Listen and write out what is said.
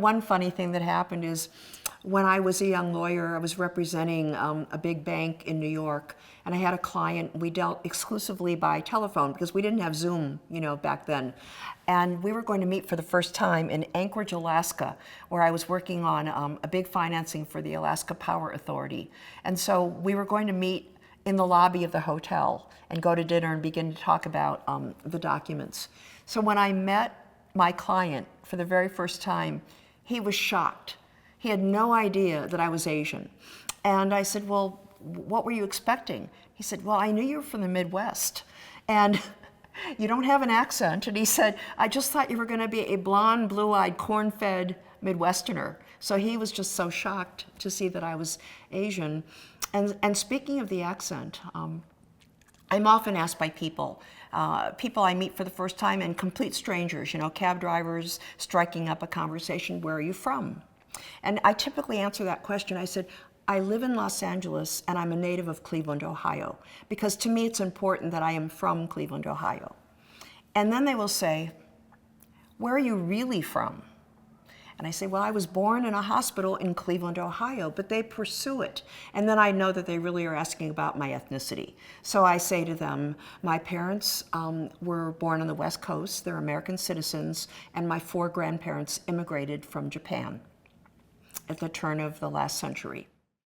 one funny thing that happened is when I was a young lawyer, I was representing a big bank in New York, and I had a client. We dealt exclusively by telephone because we didn't have Zoom, back then. And we were going to meet for the first time in Anchorage, Alaska, where I was working on a big financing for the Alaska Power Authority. And so we were going to meet in the lobby of the hotel and go to dinner and begin to talk about the documents. So when I met my client for the very first time, he was shocked. He had no idea that I was Asian. And I said, well, what were you expecting? He said, well, I knew you were from the Midwest, and you don't have an accent. And he said, I just thought you were going to be a blonde, blue-eyed, corn-fed Midwesterner. So he was just so shocked to see that I was Asian. And speaking of the accent, I'm often asked by people I meet for the first time, and complete strangers, cab drivers striking up a conversation, where are you from? And I typically answer that question. I said, I live in Los Angeles, and I'm a native of Cleveland, Ohio, because to me it's important that I am from Cleveland, Ohio. And then they will say, where are you really from? And I say, well, I was born in a hospital in Cleveland, Ohio, but they pursue it. And then I know that they really are asking about my ethnicity. So I say to them, my parents were born on the West Coast, they're American citizens, and my 4 grandparents immigrated from Japan at the turn of the last century.